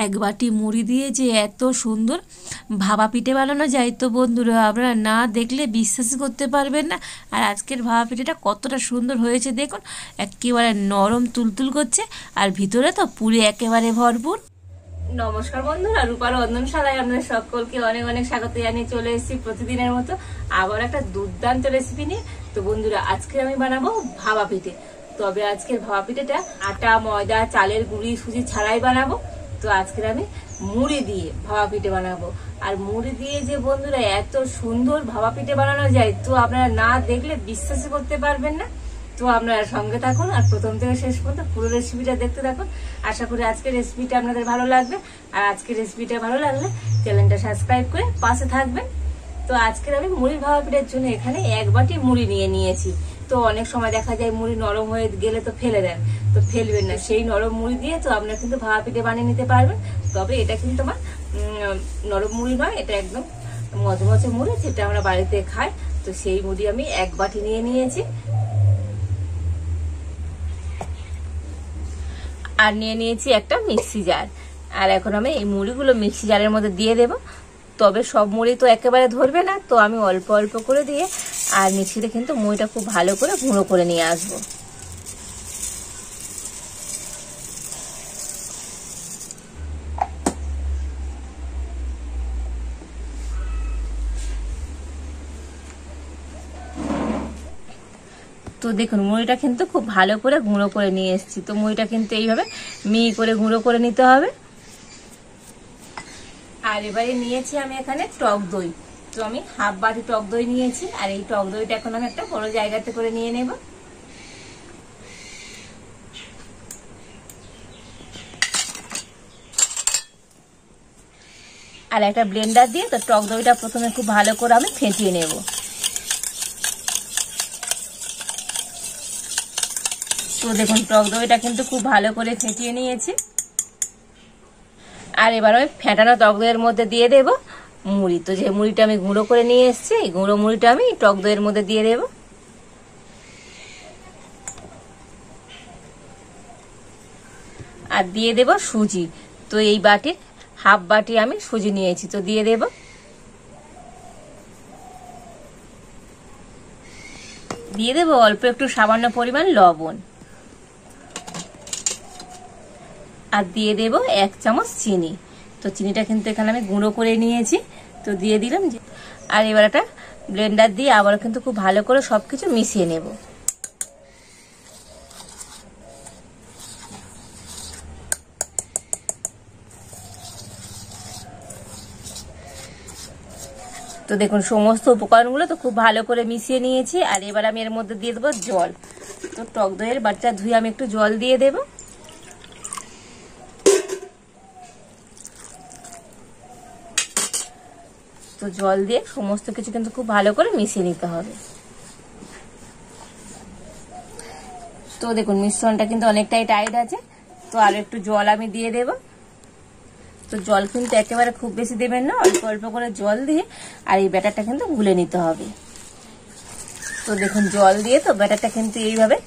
এক বাটি মুড়ি দিয়ে যে এত সুন্দর ভাপা পিঠে বানানো যায়, তো বন্ধুরা আপনারা না দেখলে বিশ্বাসই করতে পারবেন না। আর আজকের ভাপা পিঠেটা কতটা সুন্দর হয়েছে দেখুন, একেবারে নরম তুলতুল করছে আর ভিতরে তো পুরে একেবারে ভরপুর। নমস্কার বন্ধুরা, রূপার রন্ধনশালায় আপনাদের সকলকে অনেক অনেক স্বাগত জানিয়ে চলে এসেছি প্রতিদিনের মতো আবার একটা দুর্দান্ত রেসিপি নিয়ে। তো বন্ধুরা আজকে আমি বানাবো ভাপা পিঠে। তবে আজকের ভাপা পিঠেটা আটা, ময়দা, চালের গুঁড়ি, সুজি ছাড়াই বানাবো। তো আজকে আমি মুড়ি দিয়ে ভাপা পিঠে বানাবো। আর মুড়ি দিয়ে যে বন্ধুরা এত সুন্দর ভাপা পিঠে বানানো যায়, তো আপনারা না দেখলে বিশ্বাসই করতে পারবেন না। তো আপনারা সঙ্গে থাকুন আর প্রথম থেকে শেষ পর্যন্ত পুরো রেসিপিটা দেখতে থাকুন। আশা করি আজকের রেসিপিটা আপনাদের ভালো লাগবে। আর আজকের রেসিপিটা ভালো লাগলে চ্যানেলটা সাবস্ক্রাইব করে পাশে থাকবেন। তো আজকের আমি মুড়ি ভাপা পিঠার জন্য এখানে এক বাটি মুড়ি নিয়েছি। তো অনেক সময় দেখা যায় মুড়ি নরম হয়ে গেলে তো ফেলে দেন, তো ফেলবেন না। সেই নরম মুড়ি দিয়ে তো আপনারা কিন্তু ভাপা পিঠে বানিয়ে নিতে পারবেন। তবে এটা কিন্তু আমার নরম মুড়ি নয়, এটা একদম মচমচে মুড়ি যেটা আমরা বাড়িতে খাই। তো সেই মুড়ি আমি এক বাটি নিয়েছি। আর নিয়েছি একটা মিক্সি জার। আর এখন আমি এই মুড়িগুলো মিক্সি জারের মধ্যে দিয়ে দেব। তবে সব মুড়ি তো একেবারে ধরবে না, তো আমি অল্প অল্প করে দিয়ে আর মিক্সিতে কিন্তু মুড়িটা খুব ভালো করে গুঁড়ো করে নিয়ে আসবো। তো দেখুন মুড়িটা কিন্তু খুব ভালো করে গুঁড়ো করে নিয়ে এসেছি। তো মুড়িটা কিন্তু এইভাবে মিহি করে গুঁড়ো করে নিতে হবে। আর এবারে নিয়েছি আমি এখানে টক দই। তো আমি হাফ বাটি টক দই নিয়েছি। আর এই টক দইটা এখন আমি একটা বড় জায়গাতে করে নিয়ে নেব। আর একটা ব্লেন্ডার দিয়ে তো টক দইটা প্রথমে খুব ভালো করে আমি ফেটিয়ে নেব। তো দেখুন টক দইটা কিন্তু খুব ভালো করে ফেটিয়ে নিয়েছি। আর এবার ওই ফেটানো টক দইয়ের মধ্যে দিয়ে দেব মুড়ি। তো যে মুড়িটা আমি গুঁড়ো করে নিয়ে এসেছি, এই গুঁড়ো মুড়িটা আমি টক দইয়ের মধ্যে দিয়ে দেব। আর দিয়ে দেব সুজি। তো এই বাটির হাফ বাটি আমি সুজি নিয়েছি, তো দিয়ে দেব। দিয়ে দেব অল্প একটু সামান্য পরিমাণ লবণ। আর দিয়ে দেব 1 চামচ চিনি। তো চিনিটা কিন্তু এখানে আমি গুঁড়ো করে নিয়েছি, তো দিয়ে দিলাম। আর এবার একটা ব্লেন্ডার দিয়ে আবার কিন্তু খুব ভালো করে সবকিছু মিশিয়ে নেব। তো দেখুন সমস্ত উপকরণগুলো তো খুব ভালো করে মিশিয়ে নিয়েছি। আর এবার আমি এর মধ্যে দিয়ে দেবো জল। তো টক দইয়ের বাটিটা ধুয়ে আমি একটু জল দিয়ে দেব। তো জল দিয়ে সমস্ত কিছু কিন্তু খুব ভালো করে মিশিয়ে নিতে হবে। তো দেখুন মিশ্রণটা কিন্তু অনেকটাই টাইট আছে। তো আর একটু জল আমি দিয়ে দেব। তো জল কিন্তু একেবারে খুব বেশি দেবেন না, অল্প অল্প করে জল দিয়ে আর এই ব্যাটারটা কিন্তু গুলে নিতে হবে। তো দেখুন জল দিয়ে তো ব্যাটারটা কিন্তু এইভাবে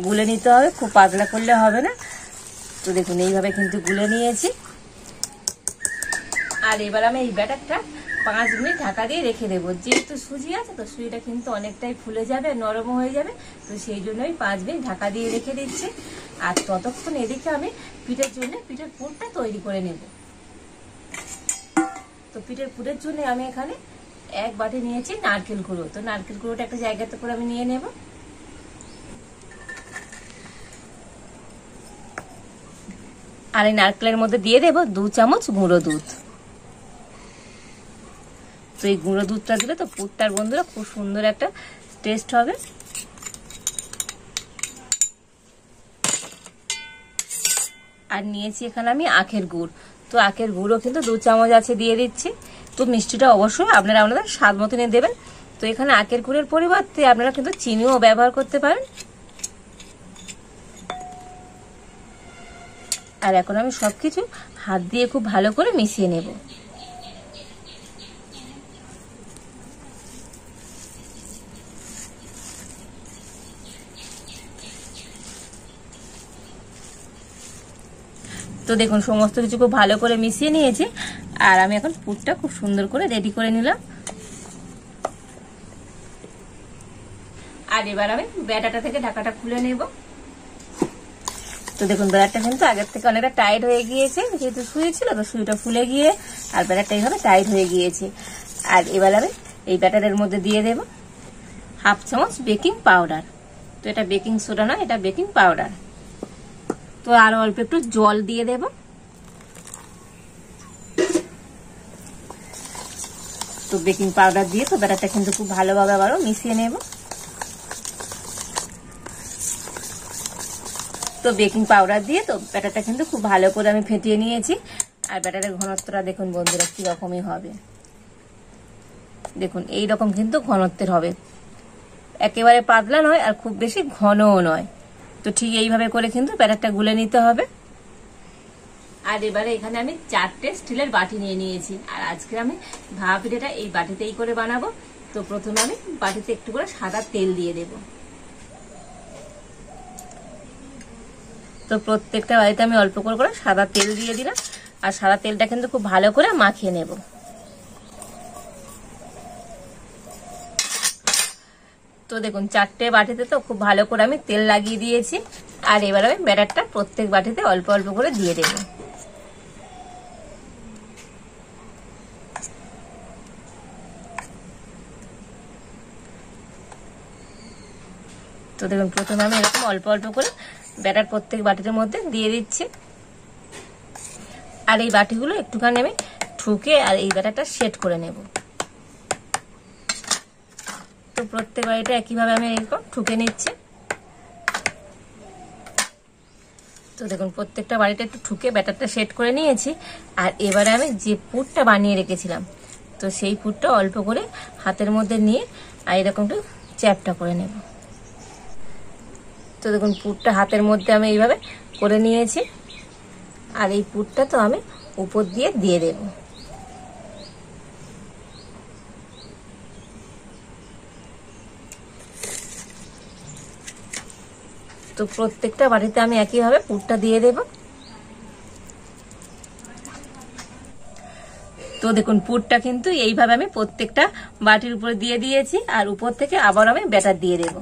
গুলে নিতে হবে, খুব পাতলা করলে হবে না। তো দেখুন এইভাবে কিন্তু গুলে নিয়েছি। আর এবার আমি এই ব্যাটারটা 5 মিনিট ঢাকা দিয়ে রেখে দেবো। যেহেতু সুজি আছে তো সুজিটা কিন্তু অনেকটাই ফুলে যাবে, নরম হয়ে যাবে। তো সেই জন্যই 5 মিনিট ঢাকা দিয়ে রেখে দিচ্ছি। আর ততক্ষণ এদিকে আমি পিঠের জন্য পিঠের পুরটা তৈরি করে নেব। তো পিঠের পুরের জন্য আমি এখানে 1 বাটি নিয়েছি নারকেল গুঁড়ো। তো নারকেল গুঁড়োটা একটা জায়গাতে করে আমি নিয়ে নেব। আর এই নারকেলের মধ্যে দিয়ে দেব 2 চামচ গুঁড়ো দুধ। তো এই গুঁড়ো দুধটা দিলে তো পুরটার বন্ধুরা খুব সুন্দর একটা টেস্ট হবে। আর নিয়েছি এখানে আমি আখের গুড়। তো আখের গুঁড়ো কিন্তু 2 চামচ আছে, দিয়ে দিচ্ছি। তো মিষ্টিটা অবশ্যই আপনারা আপনাদের স্বাদ মতো নিয়ে দেবেন। তো এখানে আখের গুড়ের পরিবর্তে আপনারা কিন্তু চিনিও ব্যবহার করতে পারেন। আর এখন আমি সবকিছু হাত দিয়ে খুব ভালো করে মিশিয়ে নেব। তো দেখুন সমস্ত কিছু খুব ভালো করে মিশিয়ে নিয়েছি, আর আমি এখন পুরটা খুব সুন্দর করে রেডি করে নিলাম। আর এবার আমি ব্যাটাটা থেকে ঢাকাটা খুলে নেব। তো দেখুন ব্যাটারটা কিন্তু আগের থেকে অনেকটা টাইট হয়ে গিয়েছে, যেহেতু সুই ছিল তো সুইটা ফুলে গিয়ে আর ব্যাটারটা এইভাবে টাইট হয়ে গিয়েছে। আর এবার আমি এই ব্যাটারের মধ্যে দিয়ে দেব 1/2 চামচ বেকিং পাউডার। তো এটা বেকিং সোডা না, এটা বেকিং পাউডার। তো আরো অল্প একটু জল দিয়ে দেব। তো বেকিং পাউডার দিয়ে তো ব্যাটারটা কিন্তু খুব ভালোভাবে আবারও মিশিয়ে নেব। তো বেকিং পাউডার দিয়ে তো ব্যাটারটা কিন্তু খুব ভালো করে আমি ফেটিয়ে নিয়েছি। আর ব্যাটারের ঘনত্বটা দেখুন বন্ধুরা কি রকমই হবে, দেখুন এই রকম কিন্তু ঘনত্বের হবে, একেবারে পাতলা নয় আর খুব বেশি ঘনও নয়। তো ঠিক এইভাবে করে কিন্তু ব্যাটারটা গুলে নিতে হবে। আর এবারে এখানে আমি 4টে স্টিলের বাটি নিয়ে নিয়েছি, আর আজকে আমি ভাপা পিঠাটা এই বাটিতেই করে বানাবো। তো প্রথমে আমি বাটিতে একটু করে সাদা তেল দিয়ে দেব। তো প্রত্যেকটা বাড়িতে আমি অল্প করে করে সাদা তেল দিয়ে দিলাম, আর সাদা তেলটা কিন্তু খুব ভালো করে মাখিয়ে নেব। তো দেখুন 4টে বাটিতে তো খুব ভালো করে আমি তেল লাগিয়ে দিয়েছি, আর এবার আমি ব্যাটারটা প্রত্যেক বাটিতে অল্প অল্প করে দিয়ে দেব। তো দেখুন প্রথমে আমি এরকম অল্প অল্প করে ব্যাটার প্রত্যেক বাটির মধ্যে দিয়ে দিচ্ছি। আর এই বাটিগুলো একটুখানি আমি ঠুকে আর এই ব্যাটারটা সেট করে নেব। তো প্রত্যেক বাটিটা একইভাবে আমি এরকম ঠুকে নিচ্ছি। তো দেখুন প্রত্যেকটা বাড়িটা একটু ঠুকে ব্যাটারটা সেট করে নিয়েছি। আর এবারে আমি যে পুরটা বানিয়ে রেখেছিলাম তো সেই পুরটা অল্প করে হাতের মধ্যে নিয়ে আর এরকম একটু চ্যাপটা করে নেব। তো দেখুন পুরটা হাতের মধ্যে আমি এইভাবে করে নিয়েছি, আর এই পুরটা তো আমি উপর দিয়ে দিয়ে দেব। তো প্রত্যেকটা বাড়িতে আমি একইভাবে পুরটা দিয়ে দেব। তো দেখুন পুরটা কিন্তু এইভাবে আমি প্রত্যেকটা বাটির উপরে দিয়ে দিয়েছি, আর উপর থেকে আবার আমি ব্যাটার দিয়ে দেব।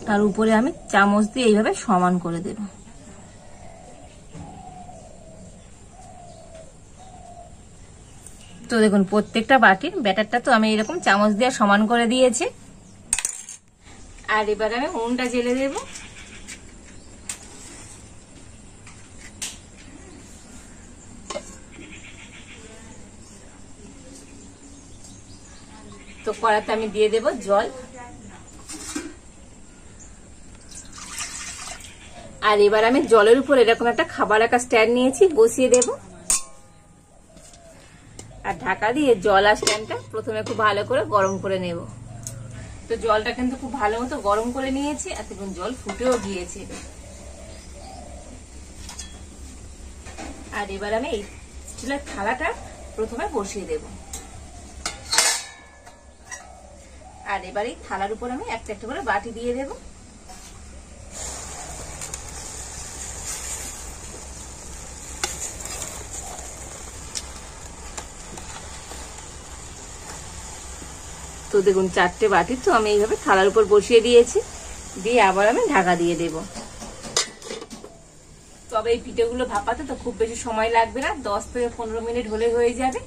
তার উপরে আমি চামচ দিয়ে এইভাবে সমান করে দেব। তো দেখুন প্রত্যেকটা বাটির ব্যাটারটা তো আমি এরকম চামচ দিয়ে সমান করে দিয়েছি। আর এবার আমি উনুনটা জ্বেলে দেব। তো কড়াতে আমি দিয়ে দেব জল। আর এবার আমি জলের উপর এরকম একটা খাবার রাখা স্ট্যান্ড নিয়েছি, বসিয়ে দেব। আর ঢাকা দিয়ে জল আর স্ট্যান্ডটা প্রথমে খুব ভালো করে গরম করে নেব। তো জলটা কিন্তু খুব ভালো মতো গরম করে নিয়েছি, আর দেখুন জল ফুটেও গিয়েছে। আর এবার আমি এই স্টিলের থালাটা প্রথমে বসিয়ে দেব। আর এবার এই থালার উপর আমি একটা একটা করে বাটি দিয়ে দেব। তো দেখুন 4টে বাটি তো আমি এইভাবে থালার উপর বসিয়ে দিয়েছি, দিয়ে আবার আমি ঢাকা দিয়ে দেব। তবে এই পিঠেগুলো ভাপাতে তো খুব বেশি সময় লাগবে না, 10 থেকে 15 মিনিট হলে হয়ে যাবে।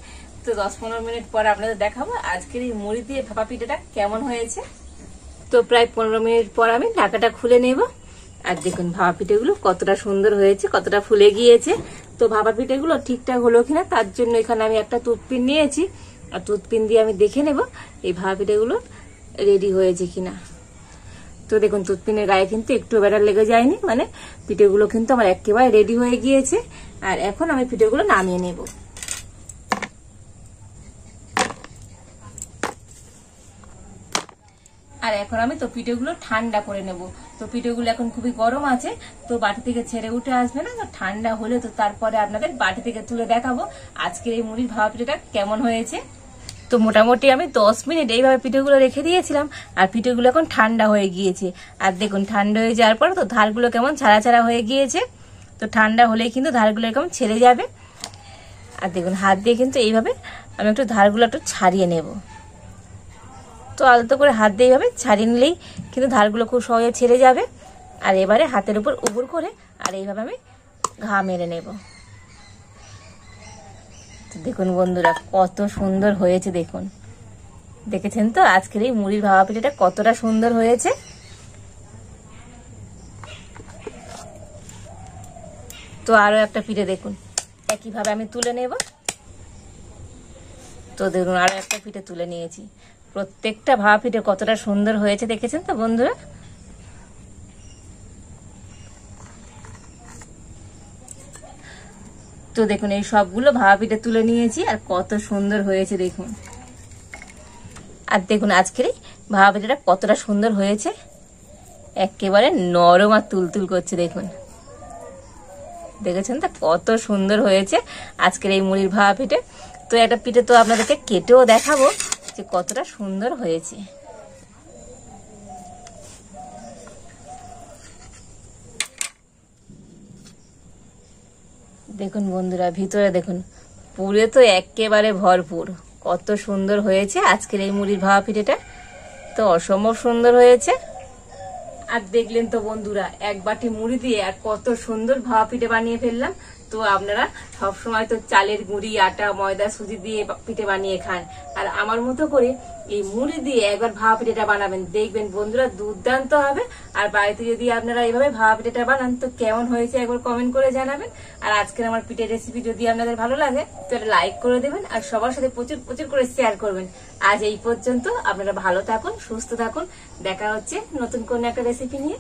তো 10-15 মিনিট পর আপনাদের দেখাবো আজকের এই মুড়ি দিয়ে ভাপা পিঠেটা কেমন হয়েছে। তো প্রায় 15 মিনিট পর আমি ঢাকাটা খুলে নেব। আর দেখুন ভাপা পিঠেগুলো কতটা সুন্দর হয়েছে, কতটা ফুলে গিয়েছে। তো ভাপা পিঠেগুলো ঠিকঠাক হলো কিনা তার জন্য এখানে আমি একটা টুথপিন নিয়েছি, আর টুথপিন দিয়ে আমি দেখে নেব এই ভাপা পিঠেগুলো রেডি হয়েছে কিনা। তো দেখুন টুথপিনের গায়ে কিন্তু একটু ব্যাটার লেগে যায়নি, মানে পিঠেগুলো কিন্তু আমার একেবারে রেডি হয়ে গিয়েছে। আর এখন আমি পিঠেগুলো নামিয়ে নেব। আর এখন আমি তো পিঠেগুলো ঠান্ডা করে নেব। তো পিঠেগুলো এখন খুবই গরম আছে, তো বাটি থেকে ছেড়ে উঠে আসবে না, তো ঠান্ডা হলে তো তারপরে আপনাদের বাটি থেকে তুলে দেখাবো আজকের এই মুড়ির ভাপা পিঠেটা কেমন হয়েছে। তো মোটামুটি আমি 10 মিনিট এইভাবে পিঠেগুলো রেখে দিয়েছিলাম, আর পিঠেগুলো এখন ঠান্ডা হয়ে গিয়েছে। আর দেখুন ঠান্ডা হয়ে যাওয়ার পর তো ধারগুলো কেমন ছাড়া ছাড়া হয়ে গিয়েছে। তো ঠান্ডা হলেই কিন্তু ধারগুলো এরকম ছেড়ে যাবে। আর দেখুন হাত দিয়ে কিন্তু এইভাবে আমি একটু ধারগুলো একটু ছাড়িয়ে নেব। তো আলতো করে হাত দিয়ে এইভাবে ছাড়িয়ে নিলেই কিন্তু ধারগুলো খুব সহজে ছেড়ে যাবে। আর এবারে হাতের উপর উপর করে আর এইভাবে আমি ঘা মেরে নেব। দেখুন বন্ধুরা কত সুন্দর হয়েছে, দেখুন দেখেছেন তো আজকের এই মুড়ির ভাপা পিঠাটা কতটা সুন্দর হয়েছে। তো আরো একটা পিঠে দেখুন একইভাবে আমি তুলে নেব। তো দেখুন আরো একটা পিঠে তুলে নিয়েছি। প্রত্যেকটা ভাপা পিঠে কতটা সুন্দর হয়েছে দেখেছেন তো বন্ধুরা। তো দেখুন এই সবগুলো ভাপা পিঠে তুলে নিয়েছি, আর কত সুন্দর হয়েছে দেখুন। আর দেখুন আজকের এই ভাপা পিঠাটা কতটা সুন্দর হয়েছে, একেবারে নরম আর তুলতুল করছে দেখুন। দেখেছেন তো কত সুন্দর হয়েছে আজকের এই মুড়ির ভাপা পিঠে। তো একটা পিঠে তো আপনাদেরকে কেটেও দেখাবো যে কতটা সুন্দর হয়েছে। দেখুন বন্ধুরা ভিতরে দেখুন পুরে তো একেবারে ভরপুর, কত সুন্দর হয়েছে আজকের এই মুড়ির ভাপা পিঠেটা। তো অসম্ভব সুন্দর হয়েছে। আর দেখলেন তো বন্ধুরা এক বাটি মুড়ি দিয়ে আর কত সুন্দর ভাপা পিঠে বানিয়ে ফেললাম। তো আপনারা সবসময় তো চালের গুঁড়ি, আটা, ময়দা, সুজি দিয়ে পিঠে বানিয়ে খান, আর আমার মতো করে এই মুড়ি দিয়ে একবার ভাপা পিঠেটা বানাবেন, দেখবেন বন্ধুরা দুর্দান্ত হবে। আর বাড়িতে যদি আপনারা এইভাবে ভাপা পিঠেটা বানান তো কেমন হয়েছে একবার কমেন্ট করে জানাবেন। আর আজকের আমার পিঠের রেসিপি যদি আপনাদের ভালো লাগে তাহলে লাইক করে দেবেন, আর সবার সাথে প্রচুর প্রচুর করে শেয়ার করবেন। আজ এই পর্যন্ত, আপনারা ভালো থাকুন, সুস্থ থাকুন, দেখা হচ্ছে নতুন কোন একটা রেসিপি নিয়ে।